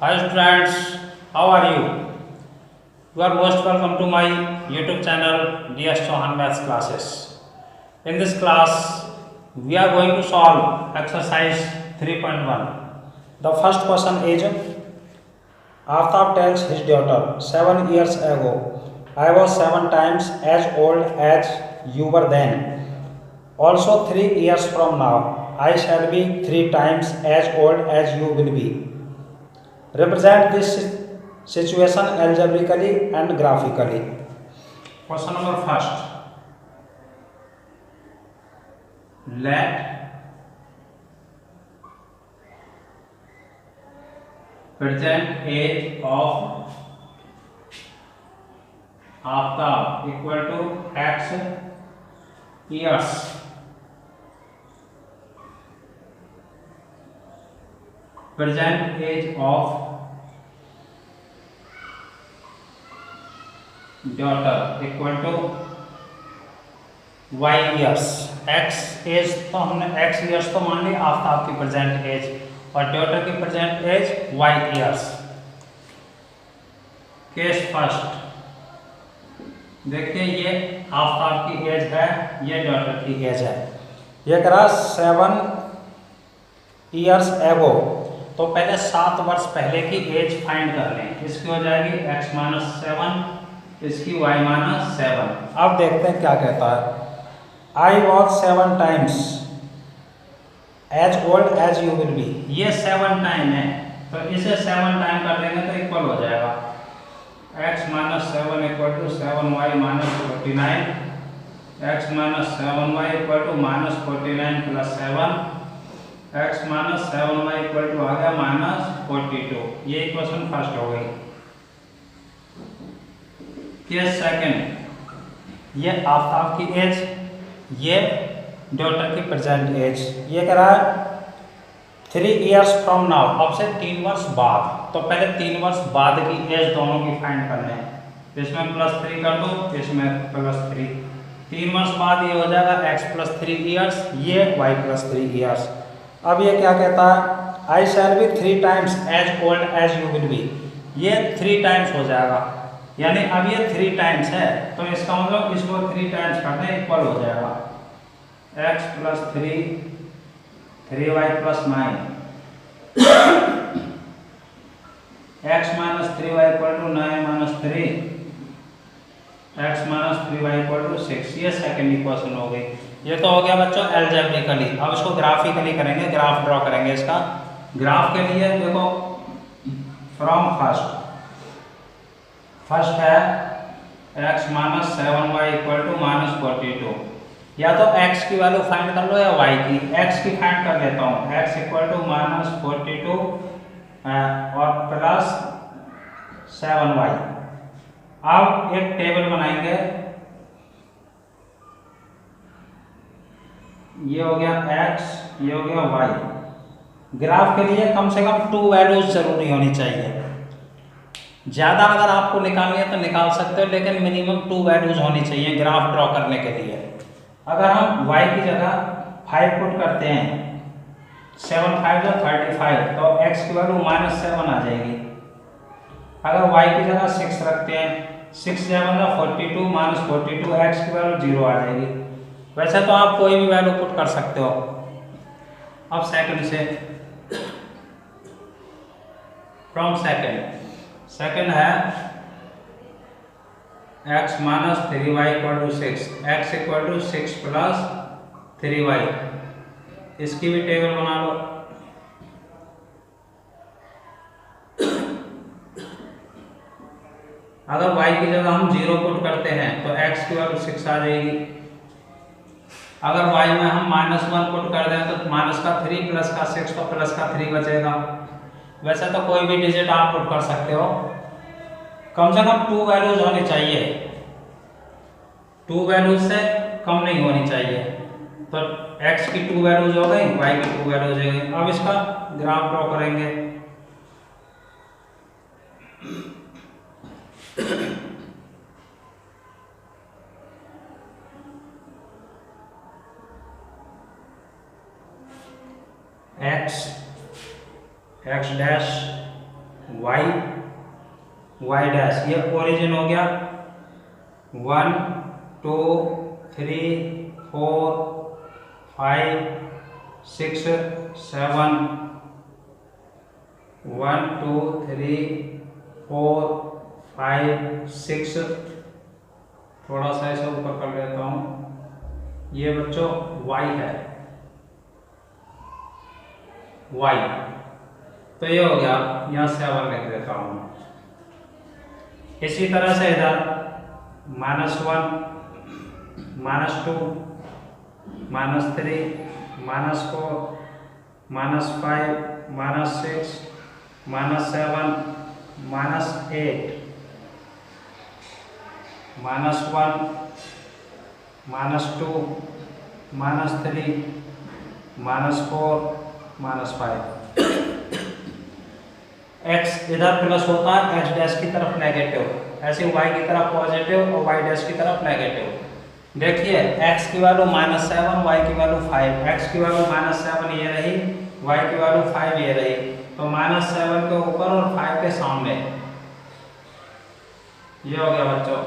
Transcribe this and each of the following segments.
Hi students, how are you? You are most welcome to my YouTube channel DS Chauhan Maths Classes. In this class, we are going to solve exercise 3.1. The first question is, Aftab tells his daughter, 7 years ago, I was 7 times as old as you were then. Also 3 years from now, I shall be 3 times as old as you will be. Represent this situation algebraically and graphically. Question number first. Let present age of Aftab equal to x years. Present age of daughter equal to y years. x age तो हमने x years तो मान ली आफ्ताब की present age और daughter की present age y years. Case first, देखिए ये आफ्ताब की एज है, ये डॉटर की एज है. ये करा 7 years ago, तो पहले 7 वर्ष पहले की एज फाइंड कर लें. इसकी हो जाएगी x माइनस 7, इसकी y माइनस 7. अब देखते हैं क्या कहता है. I was 7 times as old as you will be. ये 7 टाइम है, तो इसे 7 टाइम कर देंगे तो इक्वल हो जाएगा x minus 7 equal to 7y minus 49. x minus 7y equal to minus 49 plus 7. x minus 7y equal to आ गया माइनस 42. ये इक्वेशन फर्स्ट हो गई. केस सेकंड, ये आफ्ताब की एज, ये डॉटर की प्रेजेंट एज. ये कह रहा है 3 years फ्रॉम नाउ, अब से 3 वर्ष बाद. तो पहले 3 वर्ष बाद की एज दोनों की फाइंड करने हैं. इसमें प्लस 3 कर दो, इसमें प्लस 3. 3 वर्ष बाद ये हो जाएगा x प्लस 3 years, ये y प्लस 3 years. अब ये क्या कहता है, I shall be 3 times as old as you will be. ये 3 times हो जाएगा, यानी अब ये 3 times है, तो इसका मतलब इसको 3 times करते हैं, इक्वल हो जाएगा x plus 3, 3y plus 9. x minus 3y equal to 9 minus 3, x minus 3y equal to 6. ये सेकेंड इक्वेशन हो गई. ये तो हो गया बच्चों एल्जेब्रिकली. अब इसको ग्राफिकली करेंगे, ग्राफ ड्रॉ करेंगे इसका. ग्राफ के लिए देखो, फ्रॉम फर्स्ट है x minus 7y equal to minus 42. या तो x की वैल्यू फाइंड कर लो या y की. x की फाइंड कर लेता हूँ, x इक्वल टू माइनस 42 और प्लस 7y. अब एक टेबल बनाएंगे. ये हो गया x, ये हो गया y. ग्राफ के लिए कम से कम 2 वैल्यूज जरूरी होनी चाहिए. ज़्यादा अगर आपको निकालनी है तो निकाल सकते हो, लेकिन मिनिमम 2 वैल्यूज होनी चाहिए ग्राफ ड्रॉ करने के लिए. अगर हम y की जगह 5 पुट करते हैं, 7 5 35, तो x की वैल्यू माइनस 7 आ जाएगी. अगर y की जगह 6 रखते हैं, 6 7 42 माइनस 42, x की वैल्यू 0 आ जाएगी. वैसे तो आप कोई भी वैल्यू पुट कर सकते हो. अब सेकंड से, फ्रॉम सेकंड है x minus 3y equal to 6, x equal to 6 plus 3y. इसकी भी टेबल बना लो. अगर y की जगह हम 0 पुट करते हैं तो x की वैल्यू 6 आ जाएगी. अगर y में हम माइनस 1 पुट कर दें तो माइनस का 3 प्लस का 6 तो प्लस का 3 बचेगा. वैसे तो कोई भी डिजिट आप पुट कर सकते हो. कम से कम 2 वैल्यूज होनी चाहिए, 2 वैल्यूज से कम नहीं होनी चाहिए. तो x की 2 वैल्यूज हो गई, y की 2 वैल्यूज हो गई. अब इसका ग्राफ ड्रॉ करेंगे. x dash y y dash, ये ओरिजिन हो गया 1 2 3 4 5 6 7 1 2 3 4 5 6, थोड़ा सा इसे ऊपर कर लेता हूँ, ये बच्चों y है, y, तो ये हो गया, यहाँ 7 लिख देता हूँ। इसी तरह से इधर -1 -2 -3 -4 -5 -6 -7 -8 -1 -2 -3 -4 -5। x इधर प्लस होता है, x डैश की तरफ नेगेटिव, ऐसे y की तरफ पॉजिटिव और y डैश की तरफ नेगेटिव। देखिए x की वैल्यू -7, y की वैल्यू 5, x की वैल्यू -7 ये रही, y की वैल्यू 5 ये रही, तो -7 के ऊपर और 5 के सामने, ये हो गया बच्चों।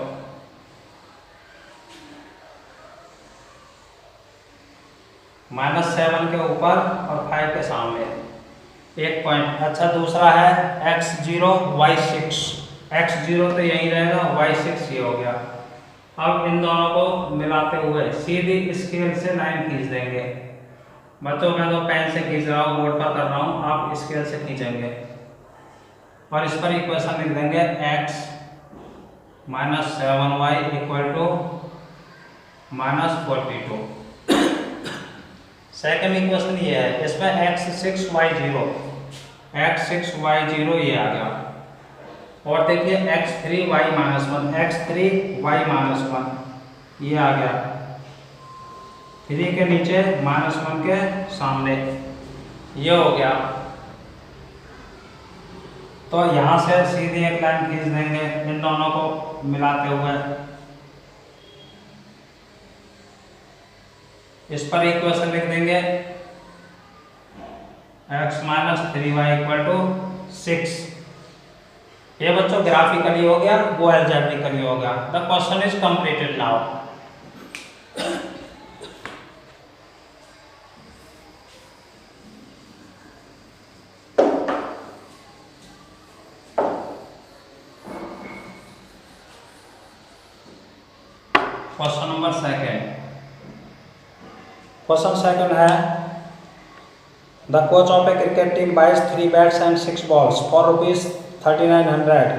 -7 के ऊपर और 5 के सामने, एक पॉइंट। अच्छा दूसरा है x0 y6, x0 तो यही रहेगा, y6 ये हो गया। अब इन दोनों को मिलाते हुए सीधी स्केल से लाइन खींच देंगे। बच्चों मैं तो पेन से खींच रहा हूँ, बोर्ड पर कर रहा हूँ, आप स्केल से खींचेंगे और इस पर इक्वेशन लिख देंगे x -7y = -42। सेकंड इक्वेशन ये है, इसमें x6y0 ये आ गया, और देखिए x3y -1 ये आ गया, 3 के नीचे -1 के सामने, ये हो गया। तो यहाँ से सीधी एक लाइन खींच देंगे इन दोनों को मिलाते हुए, इस पर इक्वेशन लिख देंगे x -3y = 6। ये बच्चों ग्राफिकली हो गया, वो एल्जेब्रिकली हो गया। The question is completed now. Question number second. Question second है, the coach of a cricket team buys 3 bats and 6 balls for ₹3900.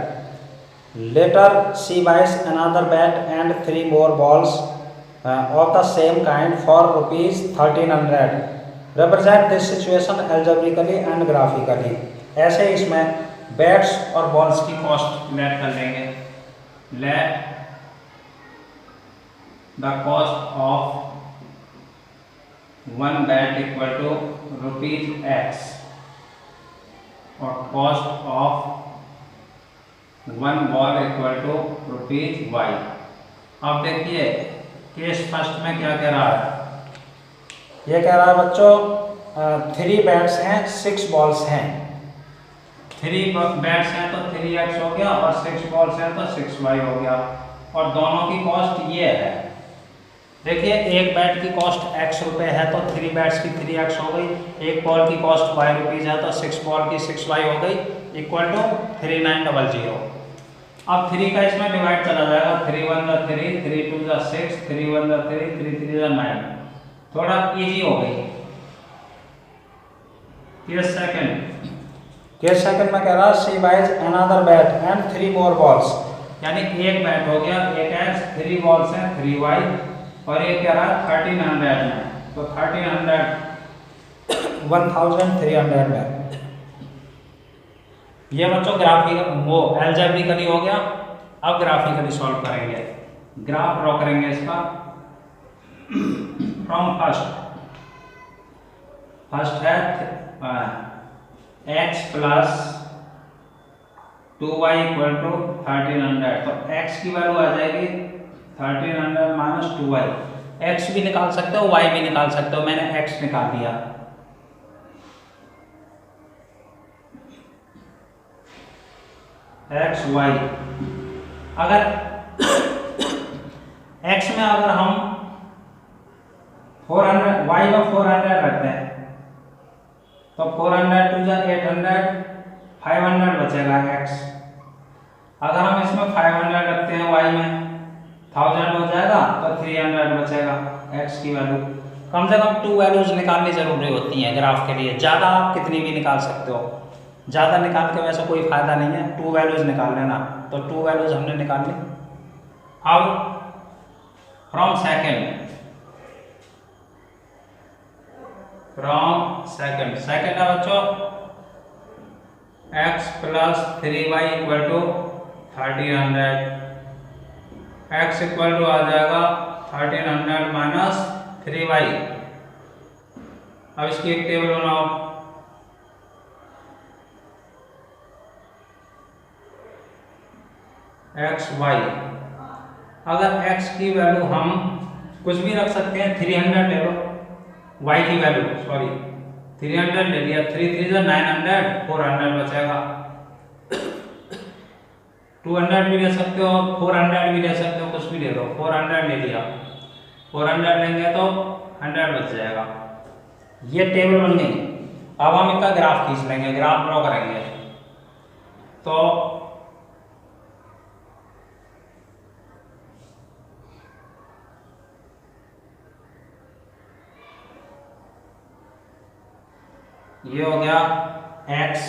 Later she buys another bat and 3 more balls of the same kind for ₹1300. Represent this situation algebraically and graphically. ऐसे इसमें bats और balls की cost late कर लेंगे। Let the cost of 1 bat = ₹x और cost of 1 ball = ₹y। अब देखिए case first में क्या कह रहा है, ये कह रहा है बच्चों 3 बैट्स हैं 6 बॉल्स हैं, 3 बैट्स हैं तो 3x हो गया और 6 बॉल्स हैं तो 6y हो गया, और दोनों की कॉस्ट ये है। देखिए एक बैट की कॉस्ट x रुपए है तो 3 बैट्स की 3x हो गई, एक बॉल की कॉस्ट y रुपीज है तो 6 बॉल की 6y हो गई, = 3900। अब 3 का इसमें डिवाइड चला जाएगा, 3 1 = 3, 3 2 = 6, 3 1 = 3, 3 3 = 9, थोड़ा इजी हो गई। केस सेकंड में कह रहा है she buys another bat and 3 more balls, यानी एक बैट हो गया 8x, 3 बॉल्स हैं 3y, और ये कह रहा है 1300 में, तो 1300 में। ये बच्चों ग्राफिक वो एल्जेब्रिकली हो गया। अब ग्राफिकली सॉल्व करेंगे, ग्राफ ड्रॉ करेंगे इसका फ्रॉम फर्स्ट है x + 2y = 1300, तो x की वैल्यू आ जाएगी 1300 - 2y। x भी निकाल सकते हो, y भी निकाल सकते हो, मैंने x निकाल दिया। एक्स वाई, अगर एक्स में अगर हम 400 वाई में 400 रखते हैं तो 400 टू जा 800, 500 बचेगा एक्स। अगर हम इसमें 500 रखते हैं वाई में 1000 हो जाएगा तो 300 बचेगा एक्स की वैल्यू। कम से कम 2 वैल्यूज निकालनी जरूरी होती हैं ग्राफ के लिए, ज़्यादा आप कितनी भी निकाल सकते हो, ज़्यादा निकाल के वैसे कोई फायदा नहीं है, 2 वैल्यूज निकाल लेना। तो 2 वैल्यूज हमने निकाल ली। अब फ्रॉम सेकेंड है बच्चों x plus 3y equal to 1300, x equal to आ जाएगा 1300 माइनस 3y। अब इसकी एक टेबल बनाओ। एक्स वाई, अगर x की वैल्यू हम कुछ भी रख सकते हैं, 300 ले लो, y की वैल्यू 300 ले लिया, 3 3 900, 400 बचेगा। 200 भी ले सकते हो, 400 भी ले सकते हो, कुछ भी ले लो, 400 ले लिया, 400 लेंगे तो 100 बच जाएगा। ये टेबल बन गई। अब हम इसका ग्राफ खींच लेंगे, ग्राफ ड्रॉ करेंगे। तो ये हो गया x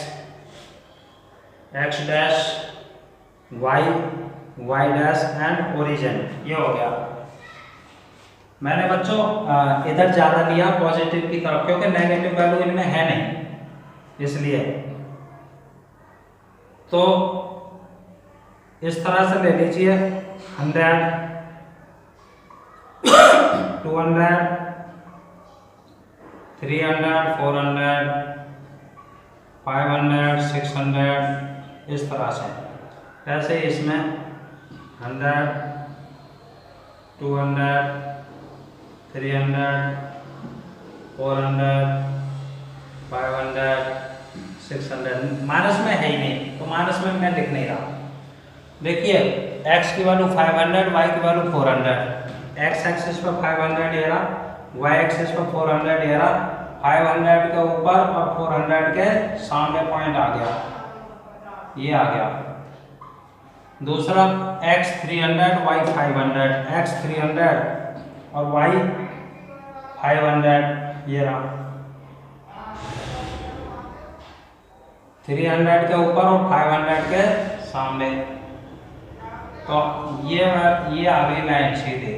dash, y dash and origin, ये हो गया। मैंने बच्चों इधर ज़्यादा लिया पॉजिटिव की तरफ, क्योंकि नेगेटिव वैल्यू इनमें है नहीं, इसलिए। तो इस तरह से ले लीजिए 100, 200, 300, 400, 500, 600, इस तरह से। ऐसे इसमें 100, 200, 300, 400, 500, 600। माइनस में है ही नहीं, तो माइनस में मैं लिख नहीं रहा। देखिए x की वैल्यू 500, y की वैल्यू 400, x एक्सिस पर 500 ये रहा, y एक्सिस पर 400 ये रहा, 500 के ऊपर और 400 के सामने पॉइंट आ गया, ये आ गया। दूसरा x 300, y 500, x 300 और y 500, ये रहा, 300 के ऊपर और 500 के सामने। तो ये आ गई लाइन सीधी,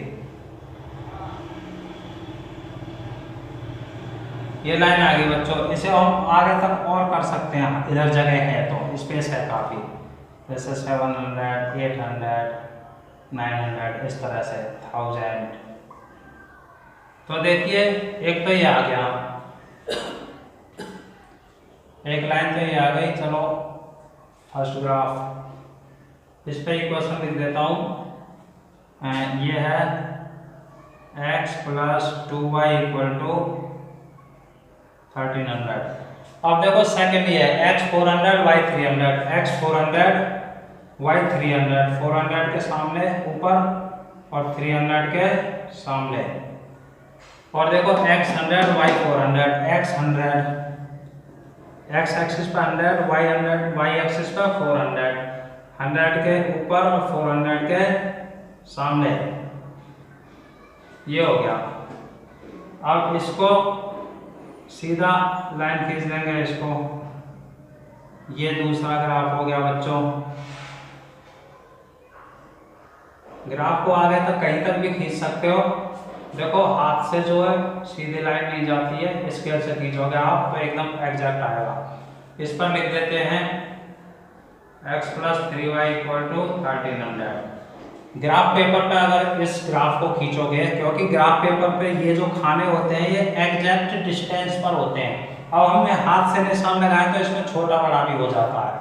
ये लाइन आ गई बच्चों। इसे हम आगे तक और कर सकते हैं, इधर जगह है तो स्पेस है काफ़ी, जैसे 700, 800, 900, इस तरह से 1000। तो देखिए एक तो ये आ गया, एक लाइन तो ये आ गई। चलो फर्स्ट ग्राफ, इस पे इक्वेशन लिख देता हूँ। ये है x plus 2y equal to 1300। अब देखो सेकंड ये है x 400, y 300, x 400, y 300, 400 के सामने ऊपर और 300 के सामने। और देखो x 100, y 400, x 100, x axis पर 100, y एक्सिस पर 400, 100 के ऊपर और 400 के सामने, ये हो गया। अब इसको सीधा लाइन खींच देंगे इसको, ये दूसरा ग्राफ हो गया बच्चों। ग्राफ को आगे तक कहीं तक भी खींच सकते हो। देखो हाथ से जो है सीधी लाइन नहीं जाती है, स्केल से खींचोगे आप तो एकदम एग्जैक्ट आएगा। इस पर लिख देते हैं x plus 3y equal to 1300। Graph paper पे अगर इस ग्राफ को खींचोगे, क्योंकि ग्राफ पेपर पे ये जो खाने होते हैं ये एग्जैक्ट डिस्टेंस पर होते हैं। अब हमने हाथ से निशान लगाया तो इसमें छोटा बड़ा भी हो जाता है।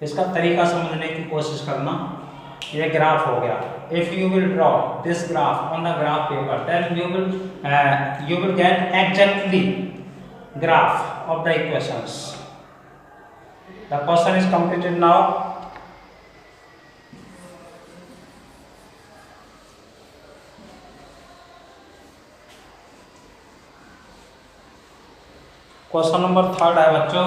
इसका तरीका समझने की कोशिश करना। ये ग्राफ हो गया। If you will draw this graph on the graph paper then you will get exactly graph of the equations. The question is completed now. Question number 3 है बच्चों,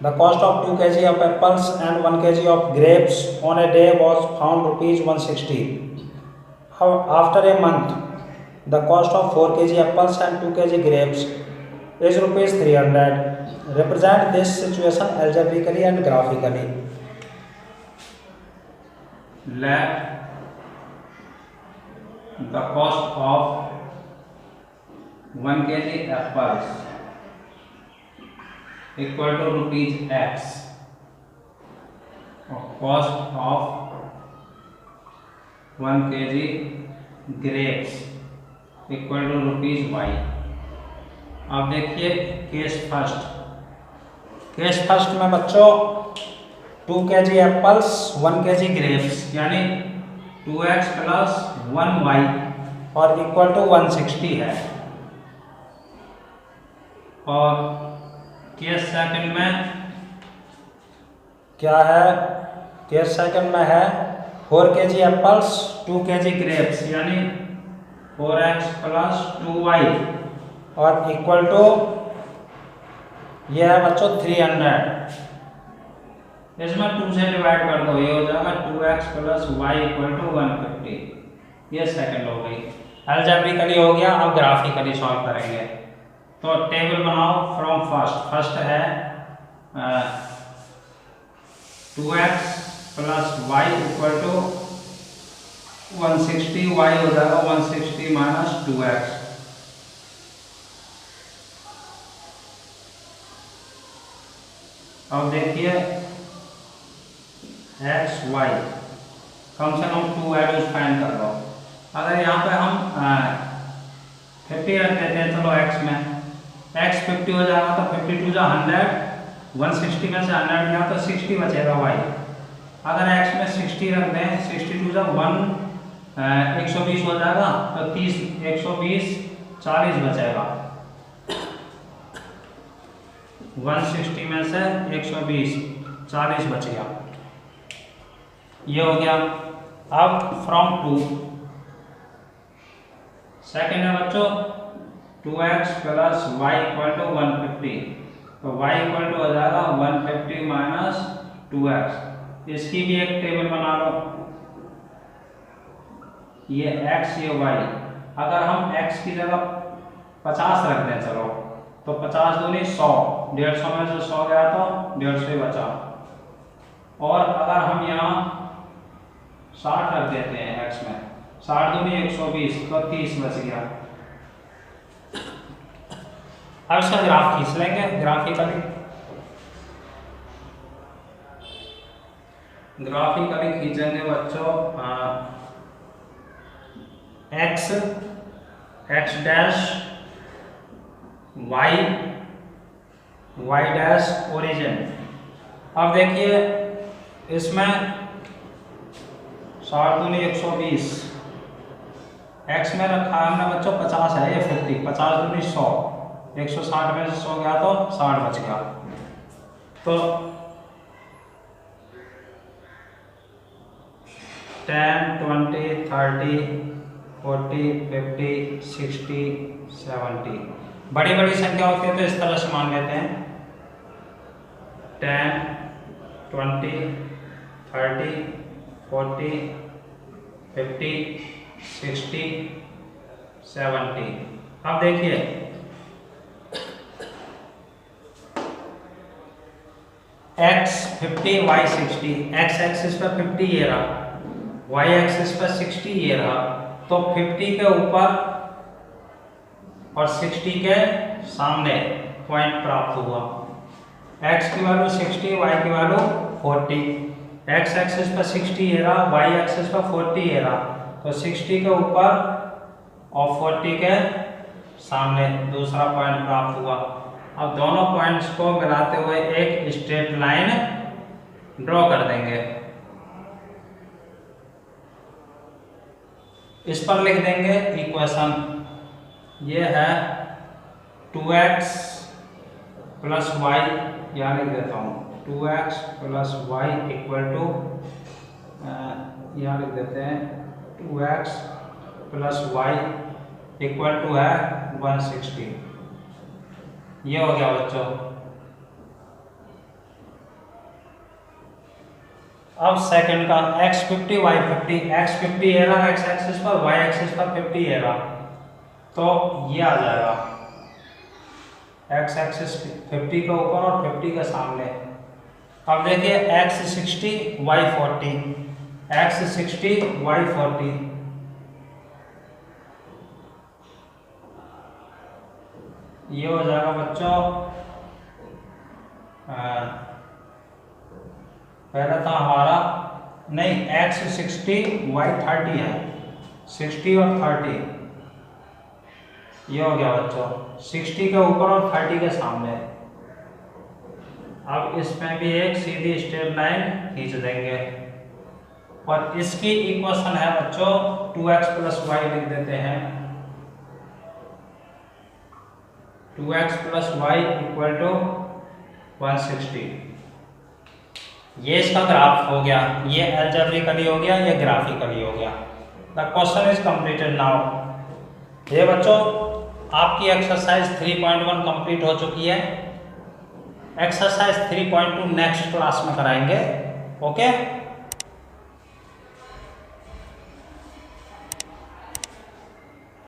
the cost of 2 kg of apples and 1 kg of grapes on a day was found rupees 160. After a month, the cost of 4 kg apples and 2 kg grapes is rupees 300. Represent this situation algebraically and graphically. Let the cost of 1 kg apples equal to rupees X, or cost of 1 kg grapes equal to rupees Y. अब देखिए case first में बच्चों 2 kg apples 1 kg grapes यानी 2x plus 1y और equal to 160 है। और case second में क्या है? केस सेकंड में है 4 kg एप्पल्स 2 kg ग्रेप्स यानी 4x प्लस 2y और इक्वल टू यह है बच्चों 300। इसमें 2 से डिवाइड कर दो, ये हो जाएगा 2x plus y equal to 150। ये सेकंड हो गई, अलजेब्रिकली हो गया। अब ग्राफिकली सॉल्व करेंगे। तो टेबल बनाओ फ्रॉम फर्स्ट है 2x plus y equal to 160, y हो जाएगा 160 माइनस 2x। अब देखिए x y कम से कम 2 वैल्यूज फाइंड कर लो। अगर यहाँ पे हम 50 रख देते हैं, चलो x में x 50 हो जाएगा तो 52 जा 100, 160 में से 100 गया तो 60 बचेगा y। अगर x में 60 रख दें, 62 जा 120 हो जाएगा तो 30 120 40 बचेगा। 160 में से 120 40 बच गया, ये हो गया। अब फ्रॉम 2 सेकेंड है बच्चों 2x plus y equal to 150, तो y इक्वल टू हो जाएगा 150 माइनस 2x। इसकी भी एक टेबल बना लो, ये x ये y। अगर हम x की जगह 50 रख दें चलो, तो 50 दूनी 100, 150 में से 100 गया तो 150 ही बचा। और अगर हम यहाँ 60 रख देते हैं x में, 60 दूनी 120 तो 30 बच गया। अब इसका ग्राफ खींच लेंगे ग्राफिकली खींचेंगे बच्चों। x dash y dash origin. अब देखिए इसमें 60 दूनी 120, x में रखा है हमने बच्चों 50 है, ये 50, 50 दूनी 100, 160 में से 100 गया तो 60 बच गया। तो 10 20 30 40 50 60 70 बड़ी बड़ी संख्या होती है तो इस तरह से मान लेते हैं 10 20 30 40 50 60 70। अब देखिए x 50 y 60, x एक्सिस पर 50 ये रहा, y एक्सिस पर 60 ये रहा। तो 50 के ऊपर और 60 के सामने पॉइंट प्राप्त हुआ। x की वैल्यू 60, y की वैल्यू 40। x एक्सिस पर 60 ये रहा, y एक्सिस पर 40 ये रहा। तो 60 के ऊपर और 40 के सामने दूसरा पॉइंट प्राप्त हुआ। अब दोनों पॉइंट्स को मिलाते हुए एक स्ट्रेट लाइन ड्रॉ कर देंगे। इस पर लिख देंगे इक्वेशन, ये है 2x प्लस y, यहाँ लिख देता हूँ 2x plus y equal to, यहाँ लिख देते हैं 2x plus y equal to है 160। ये हो गया बच्चों। अब सेकंड का x50 y50, x50 है ना x एक्सिस पर, y एक्सिस पर 50 है ना, तो ये आ जाएगा x एक्सिस 50 के ऊपर और 50 के सामने। अब देखिए x60 y40, x60 y40, ये हो जाएगा बच्चों। पहला था हमारा, नहीं x60 y30 है, 60 और 30, ये हो गया बच्चों 60 के ऊपर और 30 के सामने। अब इसमें भी एक सीधी स्ट्रेट लाइन खींच देंगे और इसकी इक्वेशन है बच्चों 2x + y, लिख देते हैं 2x + y = 160। ये इसका ग्राफ हो गया, ये अलजेब्रिकली हो गया, ये ग्राफिकली हो गया। The question is completed now. ये बच्चों आपकी एक्सरसाइज 3.1 कंप्लीट हो चुकी है। एक्सरसाइज 3.2 नेक्स्ट क्लास में कराएंगे। ओके।